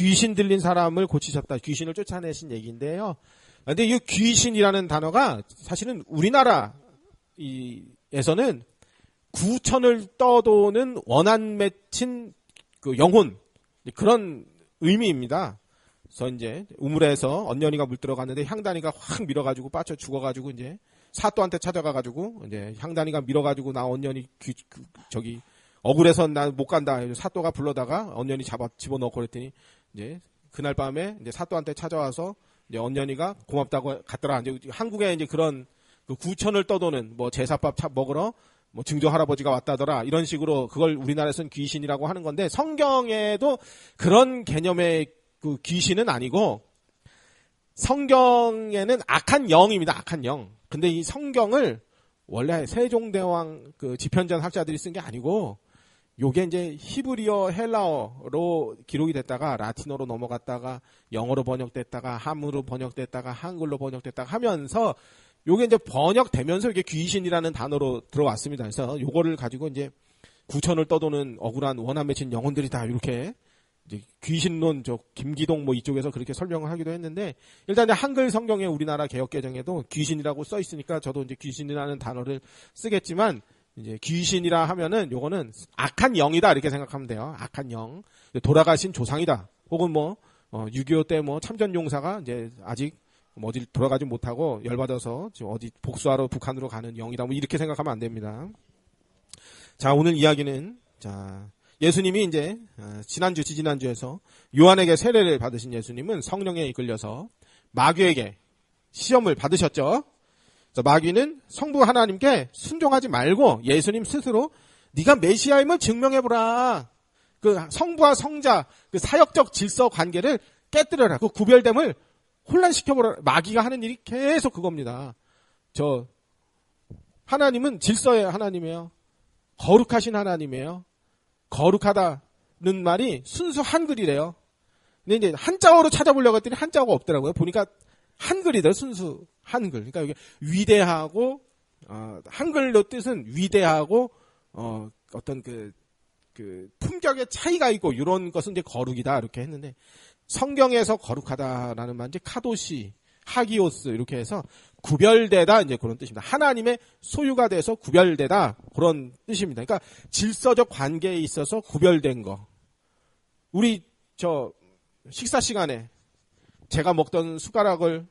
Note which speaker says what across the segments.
Speaker 1: 귀신 들린 사람을 고치셨다. 귀신을 쫓아내신 얘기인데요. 근데 이 귀신이라는 단어가 사실은 우리나라에서는 구천을 떠도는 원한 맺힌 그 영혼, 그런 의미입니다. 그래서 이제 우물에서 언년이가 물 들어갔는데 향단이가 확 밀어가지고 빠져 죽어가지고 이제 사또한테 찾아가가지고 이제 향단이가 밀어가지고 나 언년이 억울해서 나 못 간다. 사또가 불러다가 언년이 집어넣고 그랬더니 이제 그날 밤에 이제 사또한테 찾아와서 이제 언년이가 고맙다고 갔더라. 이제 한국에 이제 그런 그 구천을 떠도는 뭐 제사밥 먹으러 뭐 증조 할아버지가 왔다더라. 이런 식으로 그걸 우리나라에서는 귀신이라고 하는 건데 성경에도 그런 개념의 그 귀신은 아니고 성경에는 악한 영입니다. 악한 영. 근데 이 성경을 원래 세종대왕 그 지편전 학자들이 쓴 게 아니고 요게 이제 히브리어 헬라어로 기록이 됐다가 라틴어로 넘어갔다가 영어로 번역됐다가 함으로 번역됐다가 한글로 번역됐다가 하면서 요게 이제 번역되면서 이게 귀신이라는 단어로 들어왔습니다. 그래서 요거를 가지고 이제 구천을 떠도는 억울한 원한 맺힌 영혼들이다. 이렇게 이제 귀신론 김기동 뭐 이쪽에서 그렇게 설명을 하기도 했는데 일단 이제 한글 성경에 우리나라 개역개정에도 귀신이라고 써 있으니까 저도 이제 귀신이라는 단어를 쓰겠지만 이제 귀신이라 하면은 요거는 악한 영이다 이렇게 생각하면 돼요. 악한 영. 돌아가신 조상이다. 혹은 뭐 6.25 때 뭐 참전용사가 이제 아직 어디 돌아가지 못하고 열받아서 지금 어디 복수하러 북한으로 가는 영이다. 뭐 이렇게 생각하면 안 됩니다. 자, 오늘 이야기는 예수님이 이제 지지난주에서 요한에게 세례를 받으신 예수님은 성령에 이끌려서 마귀에게 시험을 받으셨죠. 마귀는 성부 하나님께 순종하지 말고 예수님 스스로 네가 메시아임을 증명해보라. 그 성부와 성자 그 사역적 질서 관계를 깨뜨려라. 그 구별됨을 혼란시켜보라. 마귀가 하는 일이 계속 그겁니다. 하나님은 질서의 하나님이에요. 거룩하신 하나님이에요. 거룩하다는 말이 순수 한글이래요. 근데 이제 한자어로 찾아보려고 했더니 한자어가 없더라고요. 보니까 한글이더라고요. 순수 한글. 그러니까 이게 위대하고 한글로 뜻은 위대하고 어떤 그 품격의 차이가 있고 이런 것은 이제 거룩이다 이렇게 했는데 성경에서 거룩하다라는 말 이제 카도시, 하기오스 이렇게 해서 구별되다 이제 그런 뜻입니다. 하나님의 소유가 돼서 구별되다 그런 뜻입니다. 그러니까 질서적 관계에 있어서 구별된 거. 우리 식사 시간에 제가 먹던 숟가락을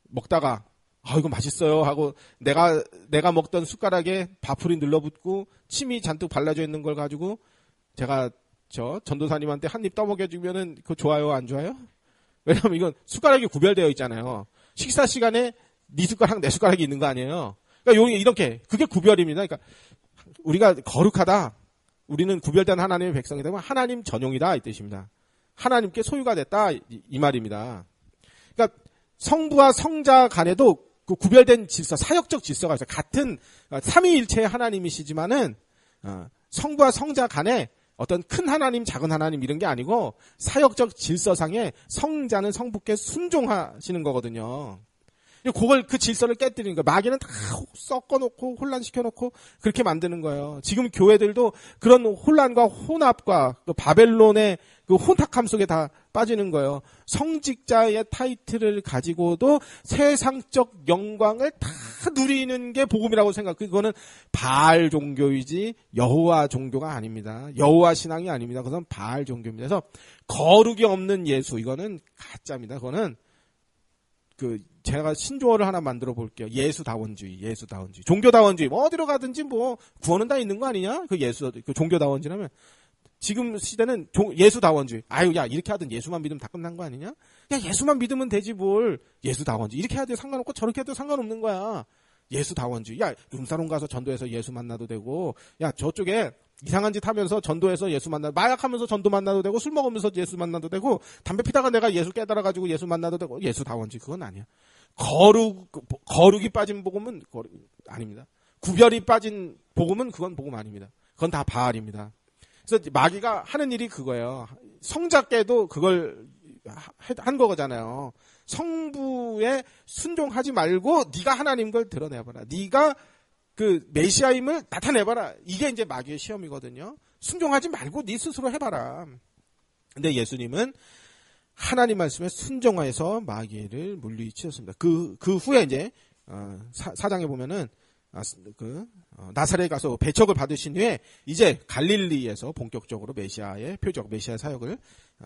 Speaker 1: 먹다가 이거 맛있어요 하고 내가 먹던 숟가락에 밥풀이 눌러붙고 침이 잔뜩 발라져 있는 걸 가지고 제가 전도사님한테 한 입 떠먹여주면은 그거 좋아요 안 좋아요? 왜냐면 이건 숟가락이 구별되어 있잖아요. 식사 시간에 네 숟가락 내 숟가락이 있는 거 아니에요. 그러니까 이렇게 그게 구별입니다. 그러니까 우리가 거룩하다. 우리는 구별된 하나님의 백성이 되면 하나님 전용이다 이 뜻입니다. 하나님께 소유가 됐다 이 말입니다. 그러니까 성부와 성자 간에도 그 구별된 질서, 사역적 질서가 있어요. 같은 삼위일체의 하나님이시지만은 성부와 성자 간에 어떤 큰 하나님, 작은 하나님 이런 게 아니고 사역적 질서상에 성자는 성부께 순종하시는 거거든요. 그걸 그 질서를 깨뜨리는 거예요. 마귀는 다 섞어놓고 혼란시켜놓고 그렇게 만드는 거예요. 지금 교회들도 그런 혼란과 혼합과 그 바벨론의 그 혼탁함 속에 다 빠지는 거예요. 성직자의 타이틀을 가지고도 세상적 영광을 다 누리는 게 복음이라고 그거는 바알 종교이지 여호와 종교가 아닙니다. 여호와 신앙이 아닙니다. 그건 바알 종교입니다. 그래서 거룩이 없는 예수 이거는 가짜입니다. 그거는 제가 신조어를 하나 만들어 볼게요. 예수다원주의. 종교다원주의. 뭐 어디로 가든지 뭐 구원은 다 있는 거 아니냐? 그 종교다원주의라면 지금 시대는 예수다원주의. 야, 이렇게 하든 예수만 믿으면 다 끝난 거 아니냐? 야, 예수만 믿으면 되지 뭘. 예수다원주의. 이렇게 해도 상관없고 저렇게 해도 상관없는 거야. 예수다원주의. 야, 룸사롱 가서 전도해서 예수 만나도 되고, 야, 저쪽에 이상한 짓 하면서 전도해서 예수 만나도, 마약하면서 전도 만나도 되고, 술 먹으면서 예수 만나도 되고, 담배 피다가 내가 예수 깨달아가지고 예수 만나도 되고, 예수다원주의. 그건 아니야. 거룩이 빠진 복음은 아닙니다. 구별이 빠진 복음은 그건 복음 아닙니다. 그건 다 바알입니다. 그래서 마귀가 하는 일이 그거예요. 성자께도 그걸 한 거잖아요. 성부에 순종하지 말고 네가 하나님 걸 드러내봐라. 네가 그 메시아임을 나타내봐라. 이게 이제 마귀의 시험이거든요. 순종하지 말고 네 스스로 해봐라. 근데 예수님은 하나님 말씀에 순종하여서 마귀를 물리치셨습니다. 그 후에 이제 사장에 보면은 나사렛에 가서 배척을 받으신 후에 이제 갈릴리에서 본격적으로 메시아의 표적, 메시아 사역을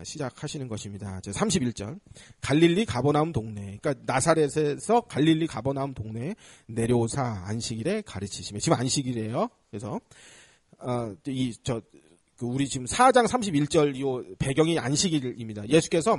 Speaker 1: 시작하시는 것입니다. 31절. 갈릴리 가버나움 동네. 그러니까 나사렛에서 갈릴리 가버나움 동네에 내려오사 안식일에 가르치시며, 지금 안식일이에요. 그래서 우리 지금 4장 31절 이 배경이 안식일입니다. 예수께서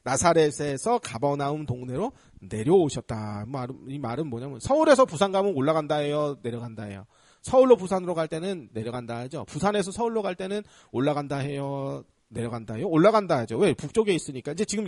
Speaker 1: 나사렛에서 가버나움 동네로 내려오셨다. 이 말은 뭐냐면 서울에서 부산 가면 올라간다예요, 내려간다 해요. 서울로 부산으로 갈 때는 내려간다 하죠. 부산에서 서울로 갈 때는 올라간다 해요, 내려간다 해요. 올라간다 하죠. 왜? 북쪽에 있으니까. 이제 지금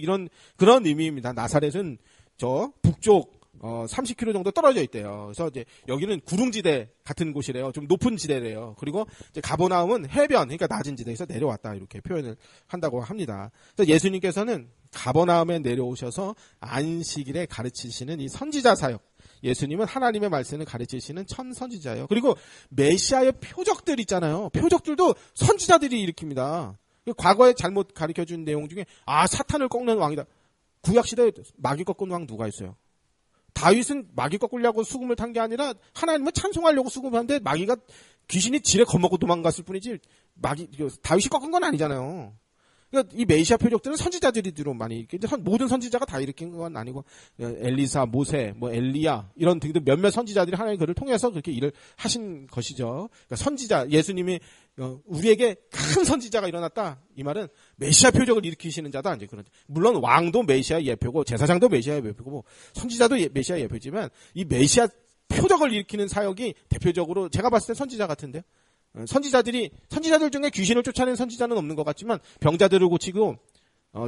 Speaker 1: 그런 의미입니다. 나사렛은 저 북쪽 30km 정도 떨어져 있대요. 그래서 이제 여기는 구릉지대 같은 곳이래요. 좀 높은 지대래요. 그리고 이제 가버나움은 해변, 그러니까 낮은 지대에서 내려왔다, 이렇게 표현을 한다고 합니다. 그래서 예수님께서는 가버나움에 내려오셔서 안식일에 가르치시는 이 선지자 사역. 예수님은 하나님의 말씀을 가르치시는 천 선지자예요. 그리고 메시아의 표적들 있잖아요. 표적들도 선지자들이 일으킵니다. 과거에 잘못 가르쳐준 내용 중에 사탄을 꺾는 왕이다. 구약시대에 마귀 꺾은 왕 누가 있어요? 다윗은 마귀 꺾으려고 수금을 탄 게 아니라 하나님을 찬송하려고 수금을 한데 마귀가 귀신이 지레 겁먹고 도망갔을 뿐이지 다윗이 꺾은 건 아니잖아요. 그러니까 이 메시아 표적들은 선지자들이 주로 많이, 모든 선지자가 다 일으킨 건 아니고 엘리사, 모세, 엘리야 이런 등등 몇몇 선지자들이 하나님 그를 통해서 그렇게 일을 하신 것이죠. 그러니까 선지자, 예수님이 우리에게 큰 선지자가 일어났다, 이 말은 메시아 표적을 일으키시는 자다, 이제 그런. 물론 왕도 메시아 예표고 제사장도 메시아 예표고 선지자도 메시아 예표지만 이 메시아 표적을 일으키는 사역이 대표적으로 제가 봤을 때 선지자 같은데요. 선지자들 중에 귀신을 쫓아낸 선지자는 없는 것 같지만 병자들을 고치고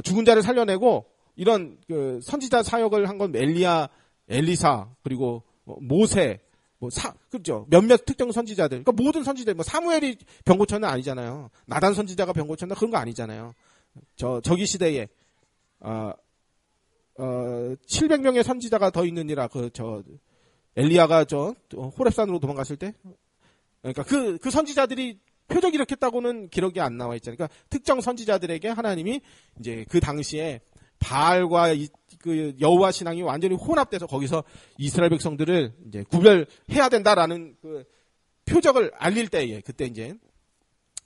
Speaker 1: 죽은 자를 살려내고 이런 선지자 사역을 한 건 엘리야, 엘리사, 그리고 모세, 그죠? 몇몇 특정 선지자들. 그러니까 모든 선지자들, 사무엘이 병 고쳤나 아니잖아요. 나단 선지자가 병 고쳤나 그런 거 아니잖아요. 저기 시대에 700명의 선지자가 더 있느니라 엘리야가 호렙산으로 도망갔을 때. 그러니까 그 선지자들이 표적 일으켰다고는 기록이 안 나와 있잖아요. 그러니까 특정 선지자들에게 하나님이 이제 그 당시에 바알과 그 여호와 신앙이 완전히 혼합돼서 거기서 이스라엘 백성들을 이제 구별해야 된다라는 그 표적을 알릴 때에 그때 이제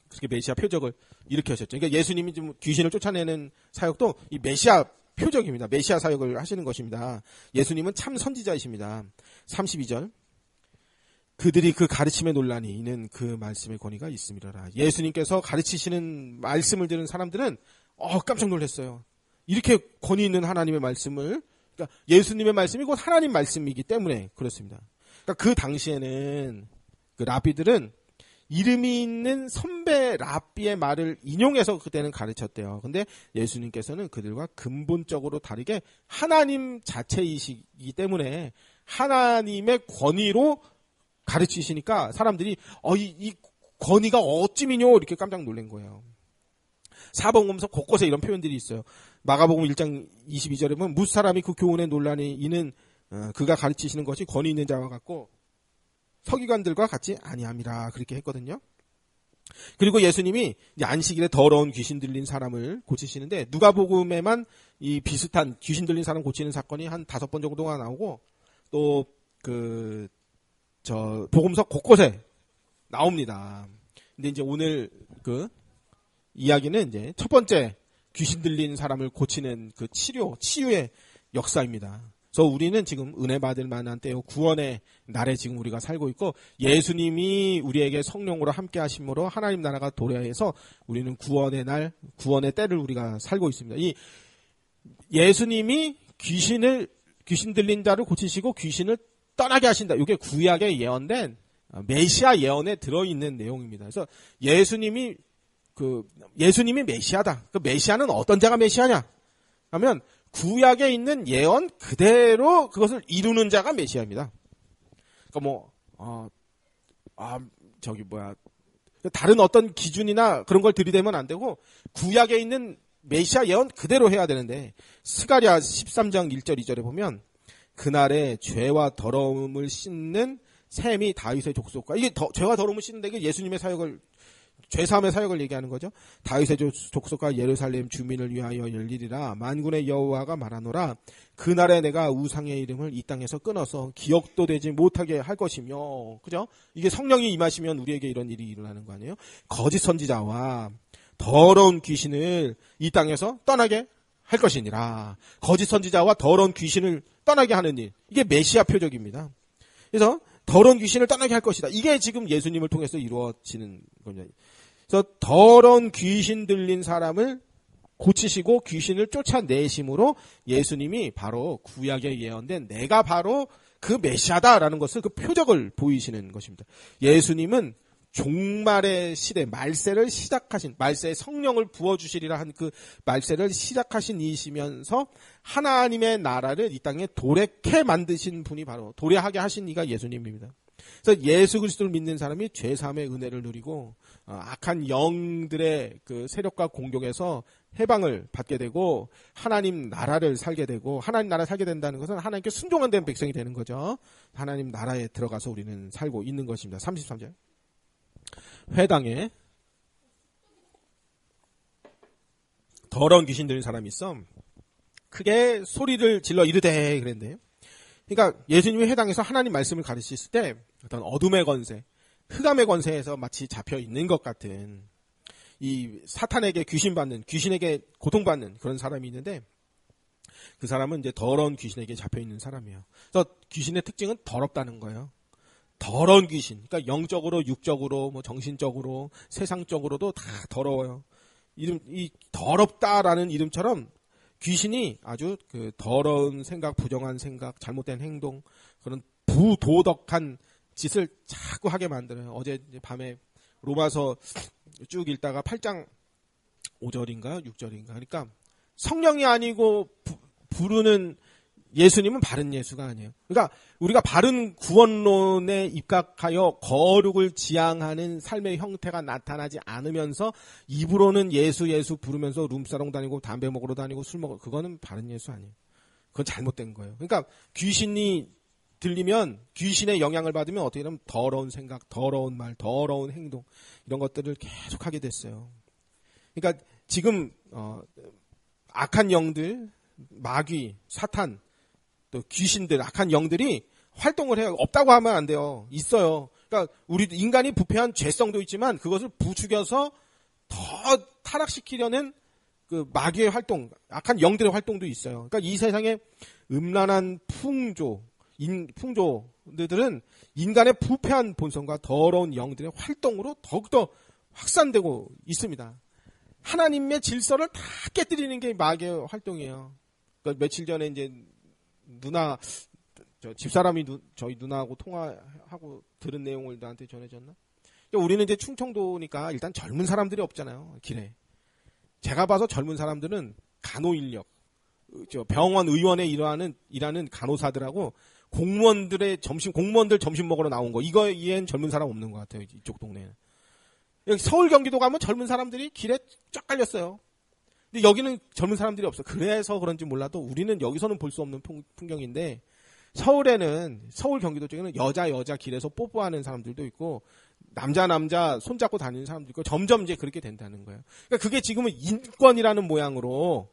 Speaker 1: 그렇게 메시아 표적을 일으키셨죠. 그러니까 예수님이 좀 귀신을 쫓아내는 사역도 이 메시아 표적입니다. 메시아 사역을 하시는 것입니다. 예수님은 참 선지자이십니다. 32절. 그들이 그 가르침에 놀라니 이는 그 말씀의 권위가 있음이라라. 예수님께서 가르치시는 말씀을 들은 사람들은 깜짝 놀랐어요. 이렇게 권위 있는 하나님의 말씀을, 그러니까 예수님의 말씀이 곧 하나님 말씀이기 때문에 그렇습니다. 그러니까 그 당시에는 그 랍비들은 이름이 있는 선배 랍비의 말을 인용해서 그때는 가르쳤대요. 근데 예수님께서는 그들과 근본적으로 다르게 하나님 자체이시기 때문에 하나님의 권위로 가르치시니까 사람들이 이 권위가 어찌미뇨 이렇게 깜짝 놀란 거예요. 사복음서 곳곳에 이런 표현들이 있어요. 마가복음 1장 22절에 보면 무슨 사람이 그 교훈에 논란이 이는 그가 가르치시는 것이 권위 있는 자와 같고 서기관들과 같이 아니함이라 그렇게 했거든요. 그리고 예수님이 안식일에 더러운 귀신 들린 사람을 고치시는데 누가복음에만 이 비슷한 귀신 들린 사람 고치는 사건이 한 5번 정도가 나오고 또 복음서 곳곳에 나옵니다. 근데 이제 오늘 이야기는 이제 첫 번째 귀신 들린 사람을 고치는 그 치유의 역사입니다. 그래서 우리는 지금 은혜 받을 만한 때요, 구원의 날에 지금 우리가 살고 있고 예수님이 우리에게 성령으로 함께 하심으로 하나님 나라가 도래해서 우리는 구원의 날, 구원의 때를 우리가 살고 있습니다. 이 예수님이 귀신 들린 자를 고치시고 귀신을 떠나게 하신다. 이게 구약에 예언된 메시아 예언에 들어있는 내용입니다. 그래서 예수님이 메시아다. 그 메시아는 어떤 자가 메시아냐? 하면 구약에 있는 예언 그대로 그것을 이루는 자가 메시아입니다. 그러니까 다른 어떤 기준이나 그런 걸 들이대면 안 되고 구약에 있는 메시아 예언 그대로 해야 되는데 스가랴 13장 1절 2절에 보면 그날에 죄와 더러움을 씻는 셈이 다윗의 족속과 이게 죄와 더러움을 씻는데 이게 예수님의 사역을 죄사함의 사역을 얘기하는 거죠. 다윗의 족속과 예루살렘 주민을 위하여 열리리라. 만군의 여호와가 말하노라. 그날에 내가 우상의 이름을 이 땅에서 끊어서 기억도 되지 못하게 할 것이며, 그죠? 이게 성령이 임하시면 우리에게 이런 일이 일어나는 거 아니에요? 거짓 선지자와 더러운 귀신을 이 땅에서 떠나게 할 것이니라. 거짓 선지자와 더러운 귀신을 떠나게 하는 일. 이게 메시아 표적입니다. 그래서 더러운 귀신을 떠나게 할 것이다. 이게 지금 예수님을 통해서 이루어지는 겁니다. 그래서 더러운 귀신 들린 사람을 고치시고 귀신을 쫓아내심으로 예수님이 바로 구약에 예언된 내가 바로 그 메시아다라는 것을 그 표적을 보이시는 것입니다. 예수님은 종말의 시대, 말세를 시작하신, 말세의 성령을 부어주시리라 한 그 말세를 시작하신 이시면서 하나님의 나라를 이 땅에 도래케 만드신 분이 바로, 도래하게 하신 이가 예수님입니다. 그래서 예수 그리스도를 믿는 사람이 죄사함의 은혜를 누리고 악한 영들의 그 세력과 공격에서 해방을 받게 되고 하나님 나라를 살게 되고, 하나님 나라를 살게 된다는 것은 하나님께 순종한 된 백성이 되는 거죠. 하나님 나라에 들어가서 우리는 살고 있는 것입니다. 33절. 회당에 더러운 귀신 들린 사람이 있어 크게 소리를 질러 이르되 그랬는데요. 그러니까 예수님이 회당에서 하나님 말씀을 가르치실 때 어떤 어둠의 권세, 흑암의 권세에서 마치 잡혀 있는 것 같은 이 사탄에게 귀신받는, 귀신에게 고통받는 그런 사람이 있는데, 그 사람은 이제 더러운 귀신에게 잡혀 있는 사람이에요. 그래서 귀신의 특징은 더럽다는 거예요. 더러운 귀신. 그러니까 영적으로, 육적으로, 뭐 정신적으로, 세상적으로도 다 더러워요. 이 더럽다라는 이름처럼 귀신이 아주 그 더러운 생각, 부정한 생각, 잘못된 행동, 그런 부도덕한 짓을 자꾸 하게 만들어요. 어제 밤에 로마서 쭉 읽다가 8장 5절인가 6절인가. 그러니까 성령이 아니고 부르는 예수님은 바른 예수가 아니에요. 그러니까 우리가 바른 구원론에 입각하여 거룩을 지향하는 삶의 형태가 나타나지 않으면서 입으로는 예수 부르면서 룸사롱 다니고 담배 먹으러 다니고 술 먹으러, 그거는 바른 예수 아니에요. 그건 잘못된 거예요. 그러니까 귀신이 들리면, 귀신의 영향을 받으면 어떻게 되면 더러운 생각, 더러운 말, 더러운 행동, 이런 것들을 계속하게 됐어요. 그러니까 지금 악한 영들, 마귀, 사탄, 또 귀신들, 악한 영들이 활동을 해요. 없다고 하면 안 돼요. 있어요. 그러니까 우리 인간이 부패한 죄성도 있지만 그것을 부추겨서 더 타락시키려는 그 마귀의 활동, 악한 영들의 활동도 있어요. 그러니까 이 세상에 음란한 풍조들은 인간의 부패한 본성과 더러운 영들의 활동으로 더욱더 확산되고 있습니다. 하나님의 질서를 다 깨뜨리는 게 마귀의 활동이에요. 그러니까 며칠 전에 이제 집사람이 저희 누나하고 통화하고 들은 내용을 나한테 전해줬나? 그러니까 우리는 이제 충청도니까 일단 젊은 사람들이 없잖아요, 길에. 제가 봐서 젊은 사람들은 간호인력, 병원 의원에 일하는 간호사들하고 공무원들 점심 먹으러 나온 거, 이거에는 젊은 사람 없는 것 같아요, 이쪽 동네는. 여기 서울 경기도 가면 젊은 사람들이 길에 쫙 깔렸어요. 근데 여기는 젊은 사람들이 없어. 그래서 그런지 몰라도 우리는 여기서는 볼 수 없는 풍경인데, 서울 경기도 쪽에는 여자 길에서 뽀뽀하는 사람들도 있고, 남자 손잡고 다니는 사람도 있고, 점점 이제 그렇게 된다는 거예요. 그러니까 그게 지금은 인권이라는 모양으로,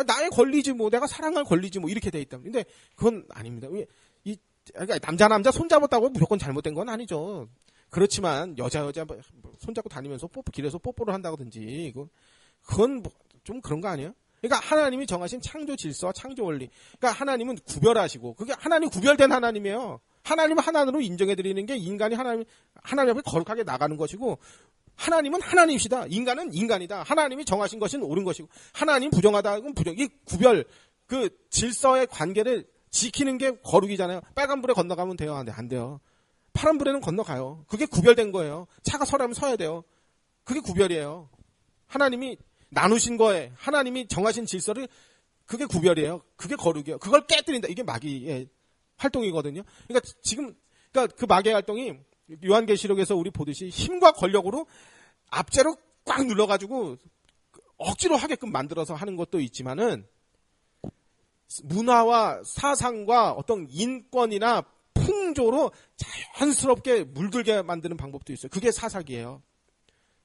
Speaker 1: 나의 권리지 뭐, 내가 사랑할 권리지 뭐, 이렇게 돼 있다. 근데 그건 아닙니다. 그러니까 남자 손잡았다고 무조건 잘못된 건 아니죠. 그렇지만 여자 손잡고 다니면서 길에서 뽀뽀를 한다든지, 그건 좀 그런 거 아니에요? 그러니까 하나님이 정하신 창조 질서와 창조 원리. 그러니까 하나님은 구별하시고, 그게 하나님 구별된 하나님이에요. 하나님을 하나님으로 인정해드리는 게 인간이 하나님 앞에 거룩하게 나가는 것이고, 하나님은 하나님이시다. 인간은 인간이다. 하나님이 정하신 것은 옳은 것이고, 하나님 부정하다는 부정. 이 구별, 그 질서의 관계를 지키는 게 거룩이잖아요. 빨간불에 건너가면 돼요? 안 돼요. 파란불에는 건너가요. 그게 구별된 거예요. 차가 서라면 서야 돼요. 그게 구별이에요. 하나님이 나누신 거에, 하나님이 정하신 질서를, 그게 구별이에요. 그게 거룩이에요. 그걸 깨뜨린다. 이게 마귀의 활동이거든요. 그러니까 그 마귀의 활동이 요한계시록에서 우리 보듯이 힘과 권력으로 압제로 꽉 눌러가지고 억지로 하게끔 만들어서 하는 것도 있지만은, 문화와 사상과 어떤 인권이나 풍조로 자연스럽게 물들게 만드는 방법도 있어요. 그게 사사기예요.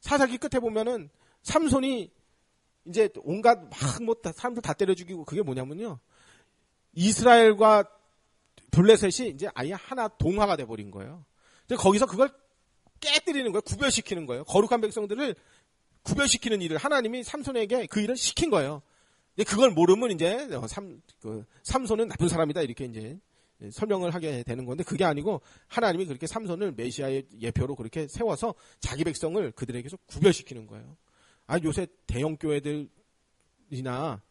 Speaker 1: 사사기 끝에 보면은 삼손이 이제 온갖 사람들 다 때려 죽이고 그게 뭐냐면요. 이스라엘과 블레셋이 이제 아예 하나 동화가 돼버린 거예요. 거기서 그걸 깨뜨리는 거예요. 구별시키는 거예요. 거룩한 백성들을 구별시키는 일을 하나님이 삼손에게 그 일을 시킨 거예요. 그걸 모르면 이제 삼손은 나쁜 사람이다 이렇게 이제 설명을 하게 되는 건데 그게 아니고 하나님이 그렇게 삼손을 메시아의 예표로 그렇게 세워서 자기 백성을 그들에게서 구별시키는 거예요. 요새 대형 교회들이나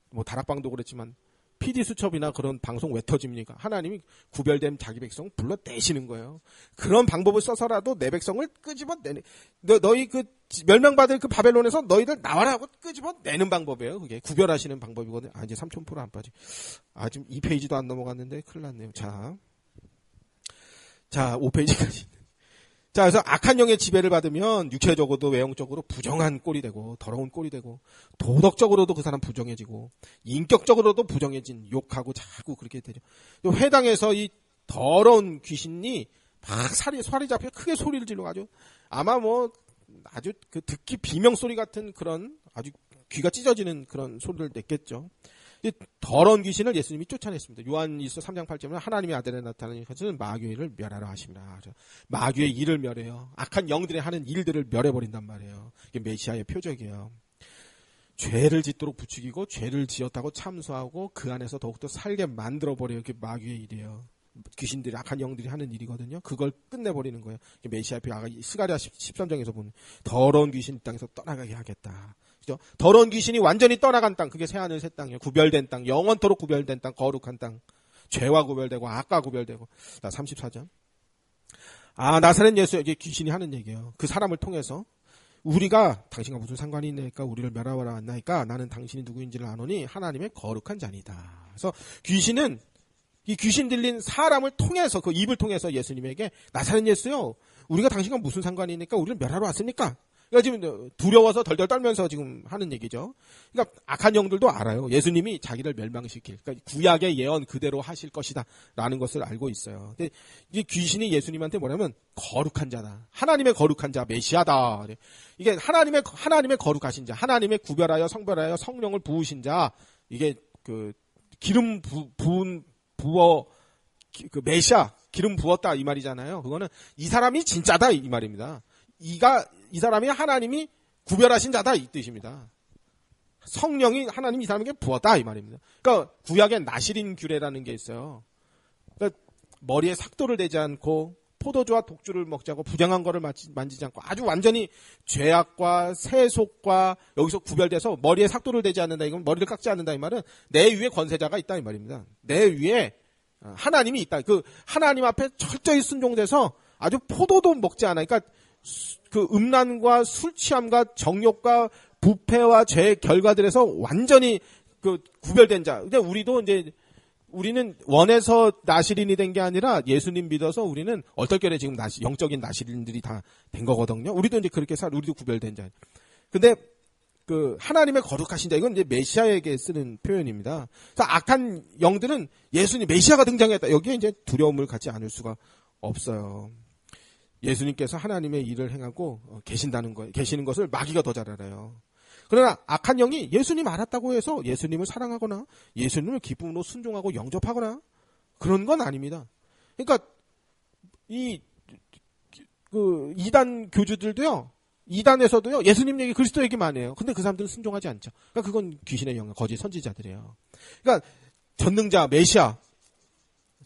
Speaker 1: 뭐 다락방도 그렇지만 PD수첩이나 그런 방송 왜 터집니까? 하나님이 구별된 자기 백성 불러내시는 거예요. 그런 방법을 써서라도 내 백성을 끄집어내는, 너희 그 멸망받을 그 바벨론에서 너희들 나와라 하고 끄집어내는 방법이에요. 그게 구별하시는 방법이거든요. 이제 3,000% 안 빠지. 지금 2페이지도 안 넘어갔는데 큰일 났네요. 자, 5페이지까지. 자, 그래서 악한 영의 지배를 받으면 육체적으로도 외형적으로 부정한 꼴이 되고 더러운 꼴이 되고 도덕적으로도 그 사람 부정해지고 인격적으로도 부정해진 욕하고 자꾸 그렇게 되죠. 회당에서 이 더러운 귀신이 막 살이 잡혀 크게 소리를 질러가지고 아마 뭐 아주 그 듣기 비명 소리 같은 그런 아주 귀가 찢어지는 그런 소리를 냈겠죠. 더러운 귀신을 예수님이 쫓아냈습니다. 요한일서 3장 8절에 하나님의 아들에 나타나는 것은 마귀를 멸하라 하십니다. 마귀의 일을 멸해요. 악한 영들이 하는 일들을 멸해버린단 말이에요. 이게 메시아의 표적이에요. 죄를 짓도록 부추기고 죄를 지었다고 참소하고 그 안에서 더욱더 살게 만들어버려요. 그게 마귀의 일이에요. 귀신들이 악한 영들이 하는 일이거든요. 그걸 끝내버리는 거예요. 메시아의 표가 스가랴 13장에서 보면 더러운 귀신 이 땅에서 떠나가게 하겠다. 그죠? 더러운 귀신이 완전히 떠나간 땅, 그게 새하늘 새 땅이에요. 구별된 땅, 영원토록 구별된 땅, 거룩한 땅. 죄와 구별되고 악과 구별되고. 34장. 나사렛 예수, 이게 귀신이 하는 얘기예요. 그 사람을 통해서 우리가 당신과 무슨 상관이 있나이까 우리를 멸하라 왔나이까 나는 당신이 누구인지를 아노니 하나님의 거룩한 자니다. 그래서 귀신은 이 귀신 들린 사람을 통해서 그 입을 통해서 예수님에게 나사렛 예수요, 우리가 당신과 무슨 상관이 있니까 우리를 멸하러 왔습니까? 그러니까 지금 두려워서 덜덜 떨면서 지금 하는 얘기죠. 그러니까 악한 영들도 알아요. 예수님이 자기를 멸망시킬, 그러니까 구약의 예언 그대로 하실 것이다 라는 것을 알고 있어요. 근데 이게 귀신이 예수님한테 뭐냐면 거룩한 자다, 하나님의 거룩한 자, 메시아다. 이게 하나님의 거룩하신 자, 하나님의 구별하여 성별하여 성령을 부으신 자, 이게 그 기름 부어 그 메시아, 기름 부었다 이 말이잖아요. 그거는 이 사람이 진짜다 이 말입니다. 이 사람이 하나님이 구별하신 자다 이 뜻입니다. 성령이 하나님이 이 사람에게 부었다 이 말입니다. 그러니까 구약에 나시린 규례라는 게 있어요. 그러니까 머리에 삭도를 대지 않고 포도주와 독주를 먹지 않고 부정한 거를 만지지 않고 아주 완전히 죄악과 세속과 여기서 구별돼서 머리에 삭도를 대지 않는다, 이건 머리를 깎지 않는다 이 말은 내 위에 권세자가 있다 이 말입니다. 내 위에 하나님이 있다. 그 하나님 앞에 철저히 순종돼서 아주 포도도 먹지 않아. 그러니까 그 음란과 술 취함과 정욕과 부패와 죄의 결과들에서 완전히 그 구별된 자. 근데 우리는 원해서 나시린이 된 게 아니라 예수님 믿어서 우리는 얼떨결에 지금 영적인 나시린들이 다 된 거거든요. 우리도 이제 그렇게 우리도 구별된 자. 근데 그 하나님의 거룩하신 자, 이건 이제 메시아에게 쓰는 표현입니다. 그래서 악한 영들은 예수님 메시아가 등장했다, 여기에 이제 두려움을 갖지 않을 수가 없어요. 예수님께서 하나님의 일을 행하고 계시는 것을 마귀가 더 잘 알아요. 그러나 악한 영이 예수님 알았다고 해서 예수님을 사랑하거나 예수님을 기쁨으로 순종하고 영접하거나 그런 건 아닙니다. 그러니까 이단 교주들도요, 이단에서도요, 예수님 얘기, 그리스도 얘기만 해요. 근데 그 사람들은 순종하지 않죠. 그러니까 그건 귀신의 영역, 거짓 선지자들이에요. 그러니까 전능자, 메시아,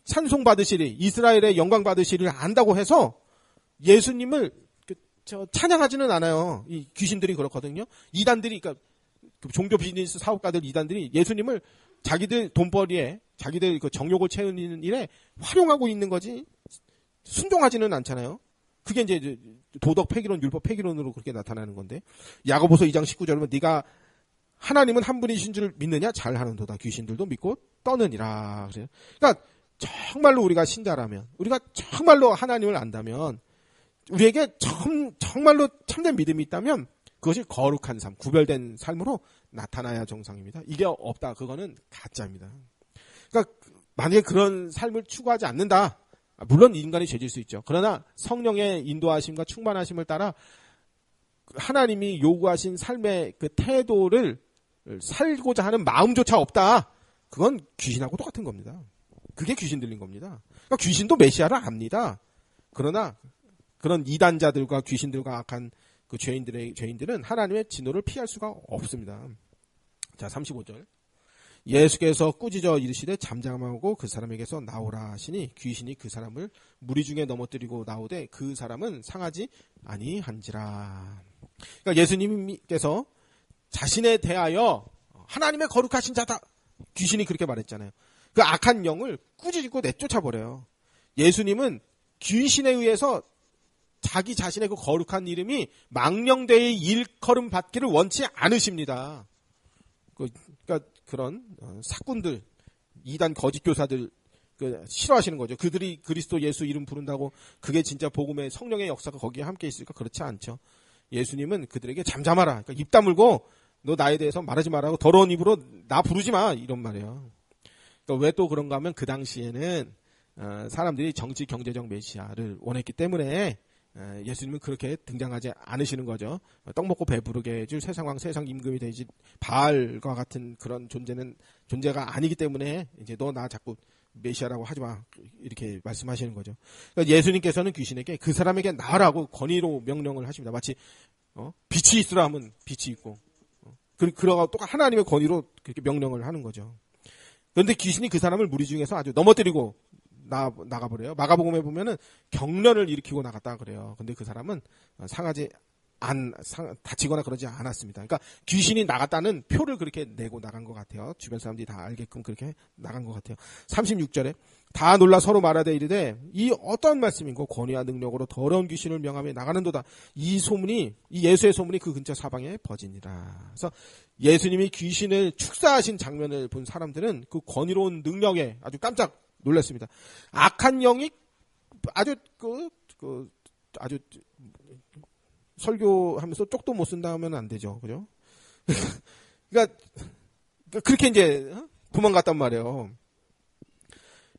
Speaker 1: 찬송 받으시리, 이스라엘의 영광 받으시리를 안다고 해서 예수님을 찬양하지는 않아요. 이 귀신들이 그렇거든요. 이단들이, 그러니까 종교 비즈니스 사업가들 이단들이 예수님을 자기들 돈벌이에, 자기들 그 정욕을 채우는 일에 활용하고 있는 거지 순종하지는 않잖아요. 그게 이제 도덕 폐기론, 율법 폐기론으로 그렇게 나타나는 건데, 야고보서 2장 19절에 보면 네가 하나님은 한 분이신 줄 믿느냐? 잘하는도다. 귀신들도 믿고 떠느니라. 그러니까 정말로 우리가 신자라면, 우리가 정말로 하나님을 안다면, 우리에게 정말로 참된 믿음이 있다면 그것이 거룩한 삶, 구별된 삶으로 나타나야 정상입니다. 이게 없다, 그거는 가짜입니다. 그러니까 만약에 그런 삶을 추구하지 않는다, 물론 인간이 죄질 수 있죠. 그러나 성령의 인도하심과 충만하심을 따라 하나님이 요구하신 삶의 그 태도를 살고자 하는 마음조차 없다. 그건 귀신하고 똑같은 겁니다. 그게 귀신 들린 겁니다. 그러니까 귀신도 메시아를 압니다. 그러나 그런 이단자들과 귀신들과 악한 그 죄인들은 하나님의 진노를 피할 수가 없습니다. 자, 35절. 예수께서 꾸짖어 이르시되 잠잠하고 그 사람에게서 나오라 하시니 귀신이 그 사람을 무리 중에 넘어뜨리고 나오되 그 사람은 상하지 아니한지라. 그러니까 예수님께서 자신에 대하여 하나님의 거룩하신 자다. 귀신이 그렇게 말했잖아요. 그 악한 영을 꾸짖고 내쫓아버려요. 예수님은 귀신에 의해서 자기 자신의 그 거룩한 이름이 망령되이 일컬음 받기를 원치 않으십니다. 그러니까 그런 사꾼들, 이단 거짓 교사들 싫어하시는 거죠. 그들이 그리스도 예수 이름 부른다고 그게 진짜 복음의 성령의 역사가 거기에 함께 있을까? 그렇지 않죠. 예수님은 그들에게 잠잠하라. 그러니까 입 다물고 너 나에 대해서 말하지 말라고 더러운 입으로 나 부르지 마. 이런 말이에요. 그러니까 왜 또 그런가 하면 그 당시에는 사람들이 정치 경제적 메시아를 원했기 때문에 예수님은 그렇게 등장하지 않으시는 거죠. 떡 먹고 배부르게 해줄 세상왕 세상 임금이 되지 바알과 같은 그런 존재가 아니기 때문에 이제 너 나 자꾸 메시아라고 하지 마 이렇게 말씀하시는 거죠. 그러니까 예수님께서는 귀신에게 그 사람에게 나라고 권위로 명령을 하십니다. 마치 빛이 있으라 하면 빛이 있고 그러고 또 하나님의 권위로 그렇게 명령을 하는 거죠. 그런데 귀신이 그 사람을 무리 중에서 아주 넘어뜨리고 나가버려요. 마가복음에 보면은 경련을 일으키고 나갔다 그래요. 근데 그 사람은 다치거나 그러지 않았습니다. 그러니까 귀신이 나갔다는 표를 그렇게 내고 나간 것 같아요. 주변 사람들이 다 알게끔 그렇게 나간 것 같아요. 36절에 다 놀라 서로 말하되 이르되 이 어떤 말씀인고 권위와 능력으로 더러운 귀신을 명하며 나가는도다. 이 예수의 소문이 그 근처 사방에 퍼지니라. 그래서 예수님이 귀신을 축사하신 장면을 본 사람들은 그 권위로운 능력에 아주 깜짝 놀랐습니다. 악한 영이 아주 아주 설교하면서 쪽도 못 쓴다 하면 안 되죠. 그죠? 그러니까 그렇게 이제 도망갔단 말이에요.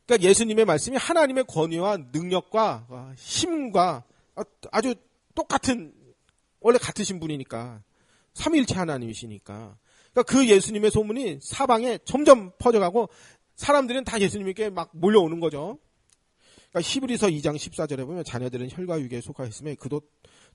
Speaker 1: 그러니까 예수님의 말씀이 하나님의 권위와 능력과 힘과 아주 똑같은 원래 같으신 분이니까 삼위일체 하나님이시니까 그러니까 그 예수님의 소문이 사방에 점점 퍼져가고 사람들은 다 예수님께 막 몰려오는 거죠. 그러니까 히브리서 2장 14절에 보면 자녀들은 혈과 육에 속하였음에 그도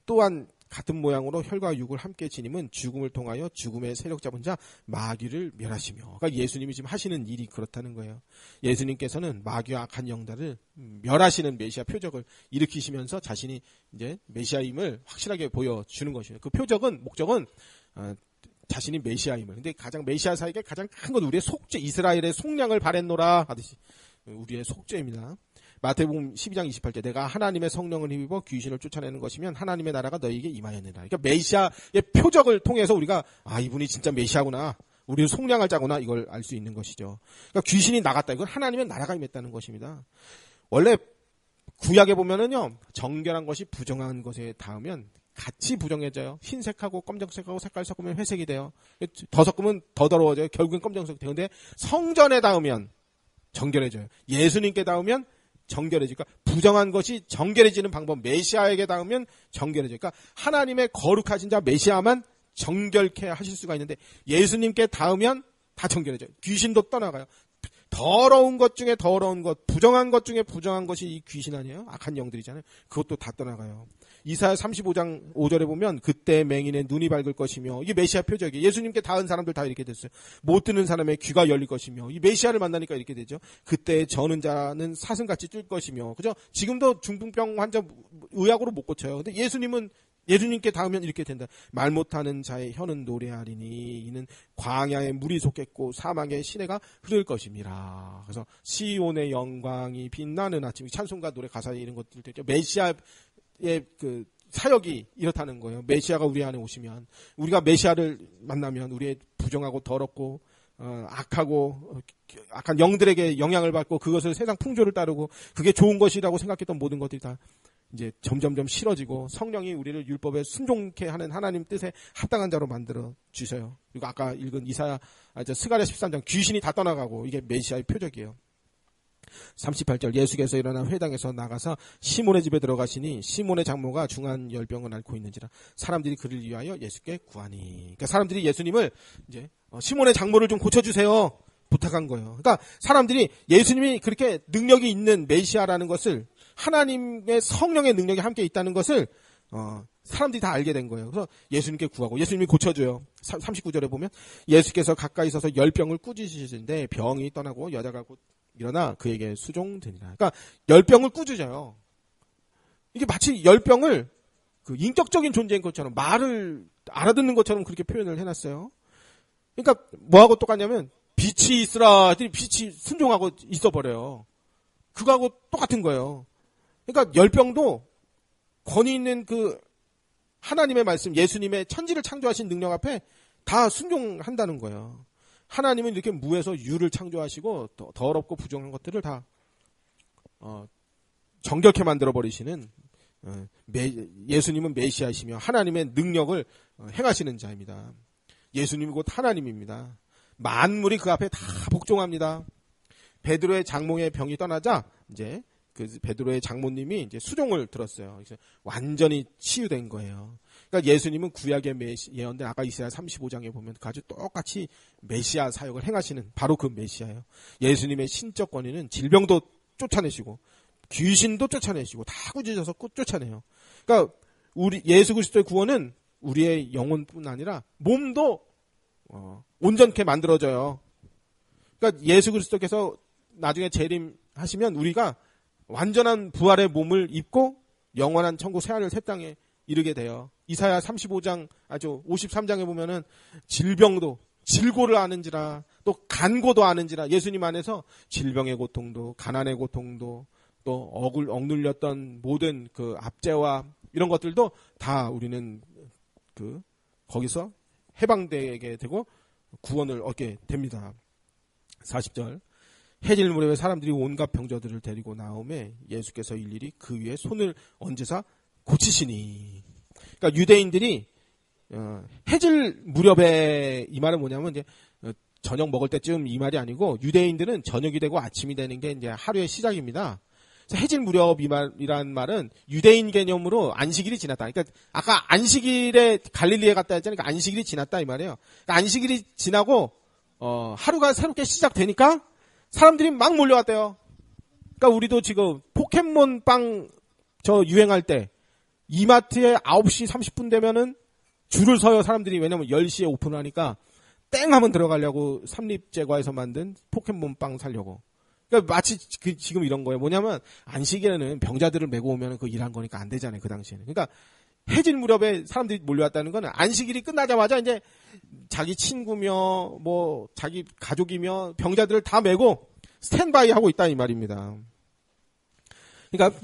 Speaker 1: 또한 같은 모양으로 혈과 육을 함께 지님은 죽음을 통하여 죽음의 세력 잡은 자 마귀를 멸하시며. 그러니까 예수님이 지금 하시는 일이 그렇다는 거예요. 예수님께서는 마귀와 악한 영들을 멸하시는 메시아 표적을 일으키시면서 자신이 이제 메시아임을 확실하게 보여주는 것이에요. 그 목적은 자신이 메시아임을. 근데 가장 메시아사에게 가장 큰 건 우리의 속죄, 이스라엘의 속량을 바랬노라 하듯이 우리의 속죄입니다. 마태복음 12장 28절 내가 하나님의 성령을 힘입어 귀신을 쫓아내는 것이면 하나님의 나라가 너희에게 임하였느니라. 그러니까 메시아의 표적을 통해서 우리가 이분이 진짜 메시아구나. 우리를 속량할 자구나. 이걸 알 수 있는 것이죠. 그러니까 귀신이 나갔다. 이건 하나님의 나라가 임했다는 것입니다. 원래 구약에 보면은요. 정결한 것이 부정한 것에 닿으면 같이 부정해져요. 흰색하고 검정색하고 색깔 섞으면 회색이 돼요. 더 섞으면 더 더러워져요. 결국엔 검정색 돼요. 근데 성전에 닿으면 정결해져요. 예수님께 닿으면 정결해지니까 부정한 것이 정결해지는 방법. 메시아에게 닿으면 정결해지니까 하나님의 거룩하신 자 메시아만 정결케 하실 수가 있는데 예수님께 닿으면 다 정결해져요. 귀신도 떠나가요. 더러운 것 중에 더러운 것, 부정한 것 중에 부정한 것이 이 귀신 아니에요? 악한 영들이잖아요. 그것도 다 떠나가요. 이사야 35장 5절에 보면 그때 맹인의 눈이 밝을 것이며 이게 메시아 표적이에요. 예수님께 닿은 사람들 다 이렇게 됐어요. 못 듣는 사람의 귀가 열릴 것이며 이 메시아를 만나니까 이렇게 되죠. 그때 저는 자는 사슴같이 뛸 것이며 그죠? 지금도 중풍병 환자 의학으로 못 고쳐요. 근데 예수님께 닿으면 이렇게 된다. 말 못하는 자의 혀는 노래하리니 이는 광야에 물이 솟겠고 사막에 시내가 흐를 것입니다. 그래서 시온의 영광이 빛나는 아침 찬송가 노래 가사에 이런 것들 있죠. 메시아의 그 사역이 이렇다는 거예요. 메시아가 우리 안에 오시면 우리가 메시아를 만나면 우리의 부정하고 더럽고 악한 영들에게 영향을 받고 그것을 세상 풍조를 따르고 그게 좋은 것이라고 생각했던 모든 것들이 다 이제 점점점 싫어지고 성령이 우리를 율법에 순종케 하는 하나님 뜻에 합당한 자로 만들어 주셔요. 그리고 아까 읽은 스가랴 13장 귀신이 다 떠나가고 이게 메시아의 표적이에요. 38절 예수께서 일어나 회당에서 나가서 시몬의 집에 들어가시니 시몬의 장모가 중한 열병을 앓고 있는지라 사람들이 그를 위하여 예수께 구하니. 그러니까 사람들이 예수님을 이제 시몬의 장모를 좀 고쳐주세요 부탁한 거예요. 그러니까 사람들이 예수님이 그렇게 능력이 있는 메시아라는 것을, 하나님의 성령의 능력이 함께 있다는 것을 사람들이 다 알게 된 거예요. 그래서 예수님께 구하고 예수님이 고쳐줘요. 39절에 보면 예수께서 가까이 서서 열병을 꾸짖으시는데 병이 떠나고 여자가 곧 일어나 그에게 수종되니라. 그러니까 열병을 꾸짖어요. 이게 마치 열병을 그 인격적인 존재인 것처럼, 말을 알아듣는 것처럼 그렇게 표현을 해놨어요. 그러니까 뭐하고 똑같냐면 빛이 있으라 했더니 빛이 순종하고 있어버려요. 그거하고 똑같은 거예요. 그러니까 열병도 권위 있는 그 하나님의 말씀, 예수님의 천지를 창조하신 능력 앞에 다 순종한다는 거예요. 하나님은 이렇게 무에서 유를 창조하시고 더럽고 부정한 것들을 다 정결케 만들어버리시는, 예수님은 메시아이시며 하나님의 능력을 행하시는 자입니다. 예수님이 곧 하나님입니다. 만물이 그 앞에 다 복종합니다. 베드로의 장모의 병이 떠나자 이제 그 베드로의 장모님이 이제 수종을 들었어요. 그래서 완전히 치유된 거예요. 그러니까 예수님은 구약의 예언된 아까 이사야 35장에 보면 아주 똑같이 메시아 사역을 행하시는 바로 그 메시아예요. 예수님의 신적 권위는 질병도 쫓아내시고 귀신도 쫓아내시고 다 꾸짖어서 쫓아내요. 그러니까 우리 예수 그리스도의 구원은 우리의 영혼뿐 아니라 몸도 온전케 만들어져요. 그러니까 예수 그리스도께서 나중에 재림하시면 우리가 완전한 부활의 몸을 입고 영원한 천국 새하늘 새 땅에 이르게 돼요. 이사야 35장, 53장에 보면은 질병도 질고를 아는지라, 또 간고도 아는지라, 예수님 안에서 질병의 고통도 가난의 고통도 또 억눌렸던 모든 그 압제와 이런 것들도 다 우리는 거기서 해방되게 되고 구원을 얻게 됩니다. 40절 해질 무렵에 사람들이 온갖 병자들을 데리고 나오매 예수께서 일일이 그 위에 손을 얹으사 고치시니. 그러니까 유대인들이 해질 무렵에, 이 말은 뭐냐면 이제 저녁 먹을 때쯤 이 말이 아니고, 유대인들은 저녁이 되고 아침이 되는 게 이제 하루의 시작입니다. 그래서 해질 무렵이란 말은 유대인 개념으로 안식일이 지났다. 그러니까 아까 안식일에 갈릴리에 갔다 했잖아요. 그러니까 안식일이 지났다 이 말이에요. 그러니까 안식일이 지나고 하루가 새롭게 시작되니까 사람들이 막 몰려왔대요. 그러니까 우리도 지금 포켓몬 빵 유행할 때 이마트에 9시 30분 되면은 줄을 서요, 사람들이. 왜냐면 10시에 오픈하니까 땡 하면 들어가려고, 삼립제과에서 만든 포켓몬 빵 사려고. 그러니까 마치 지금 이런 거예요. 뭐냐면 안식일에는 병자들을 메고 오면 그 일한 거니까 안 되잖아요, 그 당시에는. 그러니까 해질 무렵에 사람들이 몰려왔다는 거는 안식일이 끝나자마자 이제 자기 친구며 뭐 자기 가족이며 병자들을 다 메고 스탠바이 하고 있다 이 말입니다. 그러니까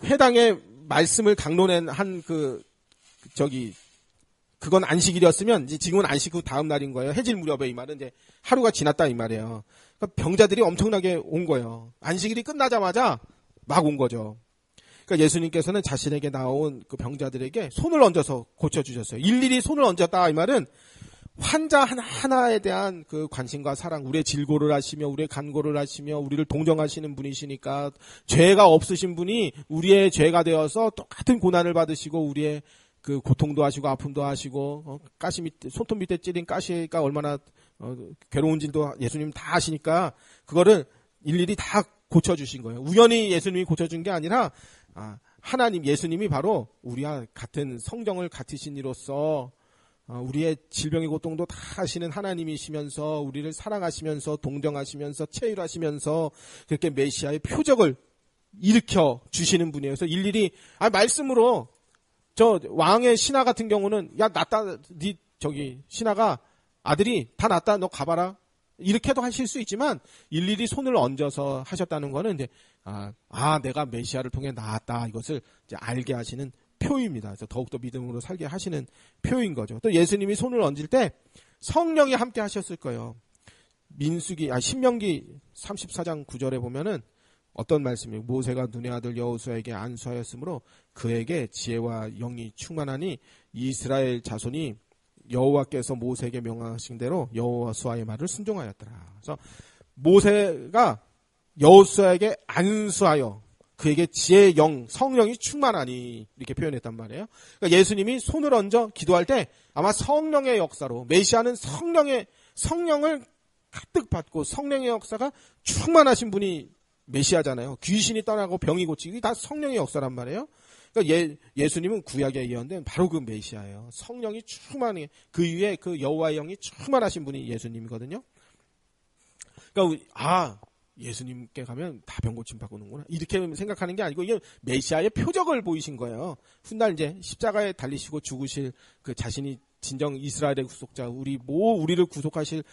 Speaker 1: 회당의 말씀을 강론한 그건 안식일이었으면 이제 지금은 안식 후 다음 날인 거예요. 해질 무렵에, 이 말은 이제 하루가 지났다 이 말이에요. 그러니까 병자들이 엄청나게 온 거예요. 안식일이 끝나자마자 막 온 거죠. 그러니까 예수님께서는 자신에게 나온 그 병자들에게 손을 얹어서 고쳐주셨어요. 일일이 손을 얹었다 이 말은 환자 하나하나에 대한 그 관심과 사랑, 우리의 질고를 하시며 우리의 간고를 하시며 우리를 동정하시는 분이시니까, 죄가 없으신 분이 우리의 죄가 되어서 똑같은 고난을 받으시고 우리의 그 고통도 하시고 아픔도 하시고 가시 밑에, 손톱 밑에 찌린 가시가 얼마나 괴로운지도 예수님 다 아시니까 그거를 일일이 다 고쳐주신 거예요. 우연히 예수님이 고쳐준 게 아니라 하나님, 예수님이 바로 우리와 같은 성정을 같으신 이로써 우리의 질병의 고통도 다 하시는 하나님이시면서 우리를 사랑하시면서 동정하시면서 체휼하시면서 그렇게 메시아의 표적을 일으켜 주시는 분이에요. 그래서 일일이 말씀으로, 저 왕의 신하 같은 경우는 야 낫다, 네 신하가 아들이 다 낫다, 너 가봐라, 이렇게도 하실 수 있지만 일일이 손을 얹어서 하셨다는 거는 이제 내가 메시아를 통해 나았다, 이것을 이제 알게 하시는 표입니다. 그래서 더욱더 믿음으로 살게 하시는 표인 거죠. 또 예수님이 손을 얹을 때 성령이 함께 하셨을 거예요. 신명기 34장 9절에 보면은 어떤 말씀이에요? 모세가 눈의 아들 여호수아에게 안수하였으므로 그에게 지혜와 영이 충만하니 이스라엘 자손이 여호와께서 모세에게 명하신 대로 여호수아의 말을 순종하였더라. 그래서 모세가 여호수아에게 안수하여 그에게 지혜의 영, 성령이 충만하니 이렇게 표현했단 말이에요. 그러니까 예수님이 손을 얹어 기도할 때 아마 성령의 역사로 메시아는 성령을 가득 받고 성령의 역사가 충만하신 분이 메시아잖아요. 귀신이 떠나고 병이 고치기 다 성령의 역사란 말이에요. 그러니까 예수님은 구약에 예언된 바로 그 메시아예요. 성령이 충만해 그 위에 그 여호와의 영이 충만하신 분이 예수님이거든요. 그러니까 예수님께 가면 다 병 고침 받고는구나 이렇게 생각하는 게 아니고 이게 메시아의 표적을 보이신 거예요. 훗날 이제 십자가에 달리시고 죽으실 그 자신이 진정 이스라엘의 구속자 우리를 구속하실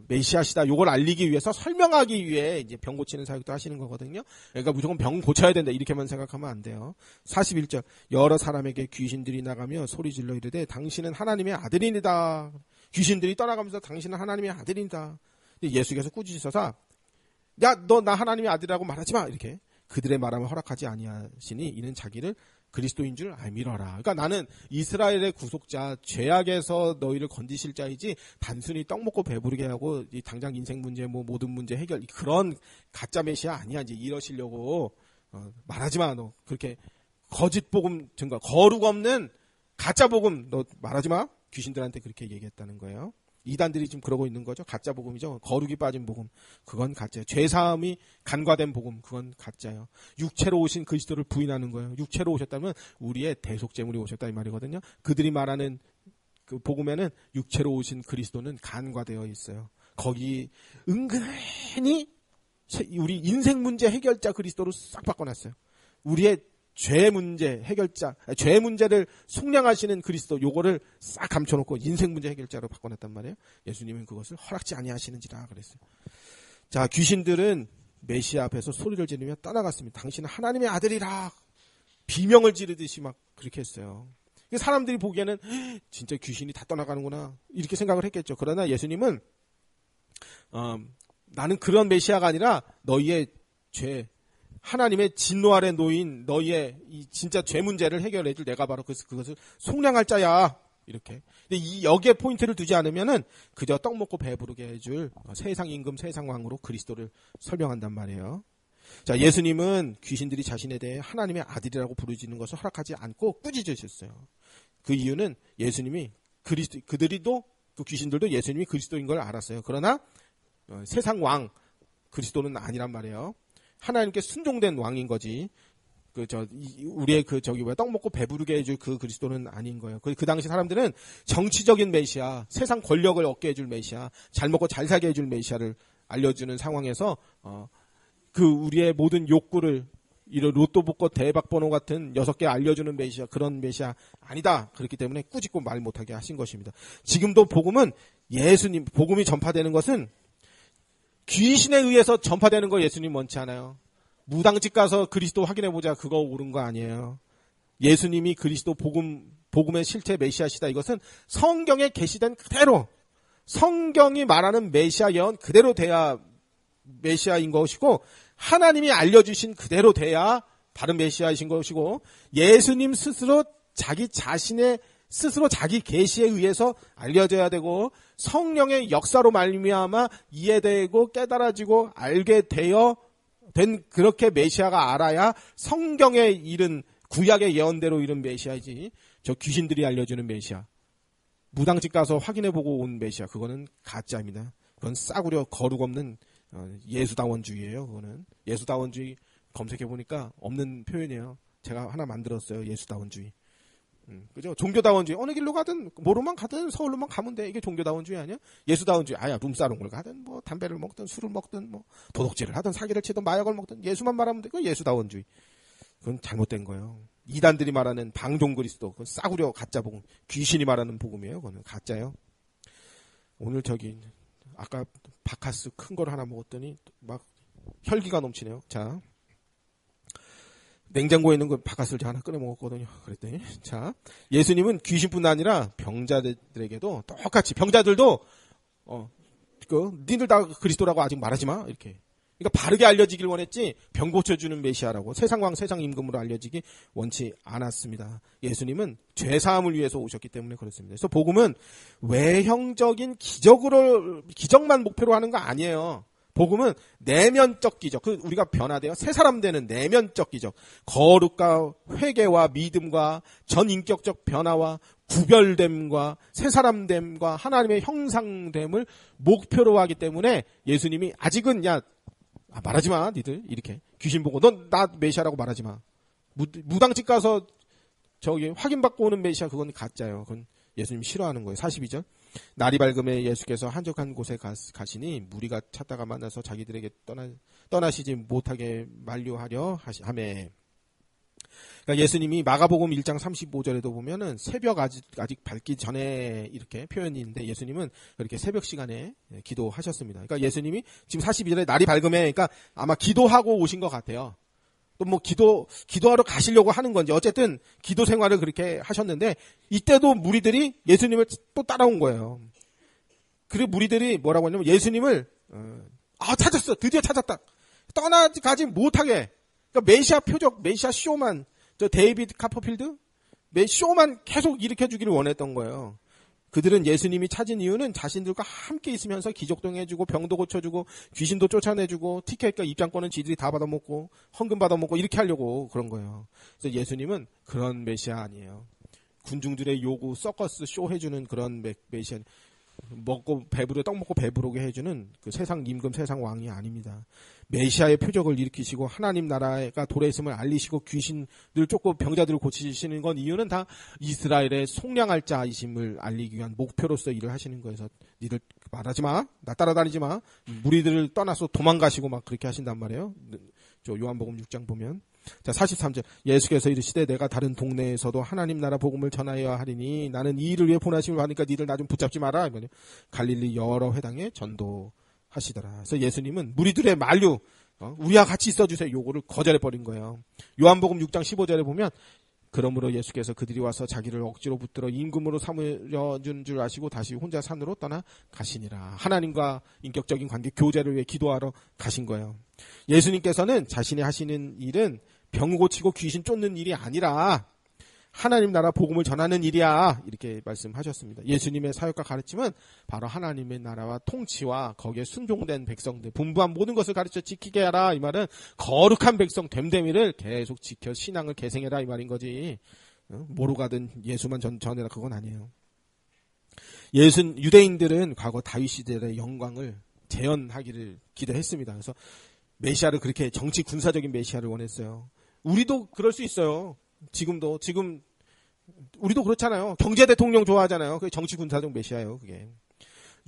Speaker 1: 메시아시다. 요걸 알리기 위해서 설명하기 위해 이제 병 고치는 사역도 하시는 거거든요. 그러니까 무조건 병 고쳐야 된다 이렇게만 생각하면 안 돼요. 41절 여러 사람에게 귀신들이 나가며 소리질러 이르되 당신은 하나님의 아들이니다. 귀신들이 떠나가면서 당신은 하나님의 아들이니다. 예수께서 꾸짖으셔서 야, 너 나 하나님의 아들이라고 말하지 마. 이렇게 그들의 말함을 허락하지 아니하시니 이는 자기를 그리스도인 줄 알미러라. 그러니까 나는 이스라엘의 구속자, 죄악에서 너희를 건지실 자이지 단순히 떡 먹고 배부르게 하고 이 당장 인생 문제 뭐 모든 문제 해결 그런 가짜 메시아 아니야. 이제 이러시려고 말하지 마. 너 그렇게 거짓 복음 증거, 거룩 없는 가짜 복음 너 말하지 마. 귀신들한테 그렇게 얘기했다는 거예요. 이단들이 지금 그러고 있는 거죠. 가짜 복음이죠. 거룩이 빠진 복음. 그건 가짜예요. 죄사함이 간과된 복음. 그건 가짜예요. 육체로 오신 그리스도를 부인하는 거예요. 육체로 오셨다면 우리의 대속제물이 오셨다 이 말이거든요. 그들이 말하는 그 복음에는 육체로 오신 그리스도는 간과되어 있어요. 거기 은근히 우리 인생 문제 해결자 그리스도로 싹 바꿔놨어요. 우리의 죄 문제 해결자, 죄 문제를 속량하시는 그리스도 요거를 싹 감춰놓고 인생 문제 해결자로 바꿔놨단 말이에요. 예수님은 그것을 허락지 아니하시는지라 그랬어요. 자, 귀신들은 메시아 앞에서 소리를 지르며 떠나갔습니다. 당신은 하나님의 아들이라 비명을 지르듯이 막 그렇게 했어요. 사람들이 보기에는 진짜 귀신이 다 떠나가는구나 이렇게 생각을 했겠죠. 그러나 예수님은 나는 그런 메시아가 아니라 너희의 죄 하나님의 진노 아래 놓인 너희의 이 진짜 죄 문제를 해결해 줄 내가 바로 그것을 속량할 자야. 이렇게. 근데 여기에 포인트를 두지 않으면은 그저 떡 먹고 배부르게 해줄 세상 임금 세상 왕으로 그리스도를 설명한단 말이에요. 자, 예수님은 귀신들이 자신에 대해 하나님의 아들이라고 부르짖는 것을 허락하지 않고 꾸짖으셨어요. 그 이유는 예수님이 그들이도 그 귀신들도 예수님이 그리스도인 걸 알았어요. 그러나 세상 왕 그리스도는 아니란 말이에요. 하나님께 순종된 왕인 거지. 우리의 떡 먹고 배부르게 해줄 그 그리스도는 아닌 거예요. 그 당시 사람들은 정치적인 메시아, 세상 권력을 얻게 해줄 메시아, 잘 먹고 잘 살게 해줄 메시아를 알려주는 상황에서, 우리의 모든 욕구를, 이런 로또 복권 대박 번호 같은 6개 알려주는 메시아, 그런 메시아 아니다. 그렇기 때문에 꾸짖고 말 못하게 하신 것입니다. 지금도 복음은 복음이 전파되는 것은 귀신에 의해서 전파되는 거 예수님 원치 않아요. 무당집 가서 그리스도 확인해보자 그거 옳은 거 아니에요. 예수님이 그리스도 복음의 실체 메시아시다. 이것은 성경에 게시된 그대로 성경이 말하는 메시아 예언 그대로 돼야 메시아인 것이고 하나님이 알려주신 그대로 돼야 바른 메시아이신 것이고 예수님 스스로 자기 계시에 의해서 알려져야 되고 성령의 역사로 말미암아 이해되고 깨달아지고 알게 되어 된 그렇게 메시아가 알아야 성경에 이른 구약의 예언대로 이른 메시아이지 저 귀신들이 알려주는 메시아 무당집 가서 확인해보고 온 메시아 그거는 가짜입니다. 그건 싸구려 거룩 없는 예수다원주의예요. 그거는 예수다원주의 검색해보니까 없는 표현이에요. 제가 하나 만들었어요. 예수다원주의. 그죠? 종교다원주의. 어느 길로 가든, 뭐로만 가든, 서울로만 가면 돼. 이게 종교다원주의 아니야? 예수다원주의. 룸사롱을 가든, 담배를 먹든, 술을 먹든, 도둑질을 하든, 사기를 치든, 마약을 먹든, 예수만 말하면 돼. 그건 예수다원주의. 그건 잘못된 거예요. 이단들이 말하는 방종 그리스도. 그건 싸구려 가짜 복음. 귀신이 말하는 복음이에요. 그거는 가짜예요. 오늘 아까 바카스 큰 걸 하나 먹었더니, 막, 혈기가 넘치네요. 자. 냉장고에 있는 거 바카스를 하나 꺼내 먹었거든요. 그랬더니 자 예수님은 귀신뿐 아니라 병자들에게도 똑같이 병자들도 니들 다 그리스도라고 아직 말하지 마 이렇게. 그러니까 바르게 알려지길 원했지 병 고쳐주는 메시아라고 세상왕 세상 임금으로 알려지기 원치 않았습니다. 예수님은 죄사함을 위해서 오셨기 때문에 그렇습니다. 그래서 복음은 외형적인 기적만 목표로 하는 거 아니에요. 복음은 내면적 기적. 우리가 변화되어 새 사람 되는 내면적 기적. 거룩과 회개와 믿음과 전인격적 변화와 구별됨과 새 사람됨과 하나님의 형상됨을 목표로 하기 때문에 예수님이 아직은 말하지 마, 니들. 이렇게. 귀신 보고 넌 나 메시아라고 말하지 마. 무당집 가서 저기 확인받고 오는 메시아 그건 가짜예요. 그건 예수님이 싫어하는 거예요. 42절. 날이 밝음에 예수께서 한적한 곳에 가시니 무리가 찾다가 만나서 자기들에게 떠나시지 못하게 만류하려 하매. 그러니까 예수님이 마가복음 1장 35절에도 보면은 새벽 아직 밝기 전에 이렇게 표현이 있는데 예수님은 그렇게 새벽 시간에 기도하셨습니다. 그러니까 예수님이 지금 42절에 날이 밝음에 그러니까 아마 기도하고 오신 것 같아요. 또 뭐 기도하러 가시려고 하는 건지 어쨌든 기도 생활을 그렇게 하셨는데 이때도 무리들이 예수님을 또 따라온 거예요. 그리고 무리들이 뭐라고 하냐면 예수님을 찾았어. 드디어 찾았다. 떠나가지 못하게. 그러니까 메시아 표적, 메시아 쇼만 저 데이비드 카퍼필드 쇼만 계속 일으켜주기를 원했던 거예요. 그들은 예수님이 찾은 이유는 자신들과 함께 있으면서 기적도 해주고 병도 고쳐주고 귀신도 쫓아내주고 티켓과 입장권은 지들이 다 받아먹고 헌금 받아먹고 이렇게 하려고 그런 거예요. 그래서 예수님은 그런 메시아 아니에요. 군중들의 요구 서커스 쇼 해주는 그런 메시아. 떡 먹고 배부르게 해주는 그 세상 임금 세상 왕이 아닙니다. 메시아의 표적을 일으키시고 하나님 나라가 도래했음을 알리시고 귀신들 쫓고 병자들을 고치시는 건 이유는 다 이스라엘의 속량할 자이심을 알리기 위한 목표로서 일을 하시는 거여서 니들 말하지 마. 나 따라다니지 마. 무리들을 떠나서 도망가시고 막 그렇게 하신단 말이에요. 저 요한복음 6장 보면. 자, 43절. 예수께서 이르시되 내가 다른 동네에서도 하나님 나라 복음을 전하여야 하리니 나는 이 일을 위해 보내심을 받으니까 니들 나 좀 붙잡지 마라. 갈릴리 여러 회당에 전도하시더라. 그래서 예수님은 무리들의 만류, 우리와 같이 있어주세요. 요거를 거절해버린 거예요. 요한복음 6장 15절에 보면 그러므로 예수께서 그들이 와서 자기를 억지로 붙들어 임금으로 삼으려준 줄 아시고 다시 혼자 산으로 떠나 가시니라. 하나님과 인격적인 관계 교제를 위해 기도하러 가신 거예요. 예수님께서는 자신이 하시는 일은 병 고치고 귀신 쫓는 일이 아니라 하나님 나라 복음을 전하는 일이야. 이렇게 말씀하셨습니다. 예수님의 사역과 가르침은 바로 하나님의 나라와 통치와 거기에 순종된 백성들, 분부한 모든 것을 가르쳐 지키게 하라. 이 말은 거룩한 백성 됨됨이를 계속 지켜 신앙을 계승해라. 이 말인 거지. 뭐로 가든 예수만 전해라. 그건 아니에요. 유대인들은 과거 다윗 시대의 영광을 재현하기를 기대했습니다. 그래서 메시아를 그렇게 정치 군사적인 메시아를 원했어요. 우리도 그럴 수 있어요. 지금 우리도 그렇잖아요. 경제 대통령 좋아하잖아요. 그게 정치 군사적 메시아예요. 그게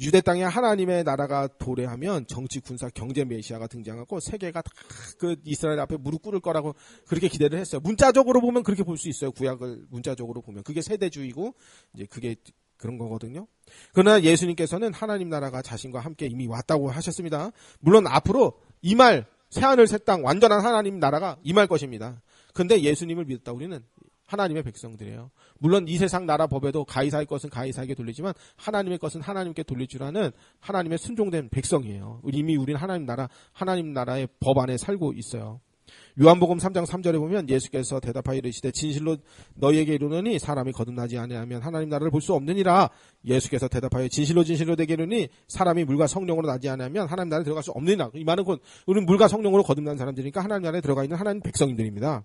Speaker 1: 유대 땅에 하나님의 나라가 도래하면 정치 군사 경제 메시아가 등장하고 세계가 다 그 이스라엘 앞에 무릎 꿇을 거라고 그렇게 기대를 했어요. 문자적으로 보면 그렇게 볼 수 있어요. 구약을 문자적으로 보면 그게 세대주의고 이제 그게 그런 거거든요. 그러나 예수님께서는 하나님 나라가 자신과 함께 이미 왔다고 하셨습니다. 물론 앞으로 임할 새하늘 새 땅 완전한 하나님 나라가 임할 것입니다. 근데 예수님을 믿었다 우리는 하나님의 백성들이에요. 물론 이 세상 나라 법에도 가이사의 것은 가이사에게 돌리지만 하나님의 것은 하나님께 돌릴 줄 아는 하나님의 순종된 백성이에요. 이미 우리는 하나님 나라의 법 안에 살고 있어요. 요한복음 3장 3절에 보면 예수께서 대답하여 이르시되 진실로 너희에게 이르노니 사람이 거듭나지 아니하면 하나님 나라를 볼 수 없느니라. 예수께서 대답하여 진실로 내게 이르니 사람이 물과 성령으로 나지 아니하면 하나님 나라에 들어갈 수 없느니라. 이 말은 우리는 물과 성령으로 거듭난 사람들이니까 하나님 나라에 들어가 있는 하나님 백성인들입니다.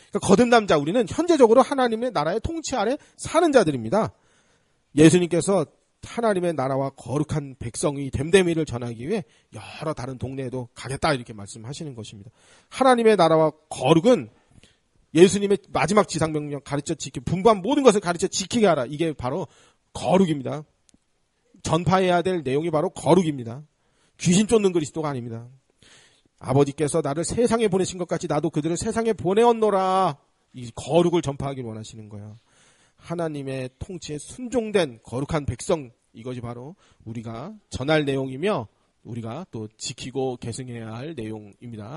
Speaker 1: 그러니까 거듭난 자 우리는 현재적으로 하나님의 나라의 통치 아래 사는 자들입니다. 예수님께서 하나님의 나라와 거룩한 백성이 됨됨이를 전하기 위해 여러 다른 동네에도 가겠다 이렇게 말씀하시는 것입니다. 하나님의 나라와 거룩은 예수님의 마지막 지상명령 가르쳐 지키고 분부한 모든 것을 가르쳐 지키게 하라. 이게 바로 거룩입니다. 전파해야 될 내용이 바로 거룩입니다. 귀신 쫓는 그리스도가 아닙니다. 아버지께서 나를 세상에 보내신 것 같이 나도 그들을 세상에 보내었노라. 이 거룩을 전파하길 원하시는 거예요. 하나님의 통치에 순종된 거룩한 백성, 이것이 바로 우리가 전할 내용이며 우리가 또 지키고 계승해야 할 내용입니다.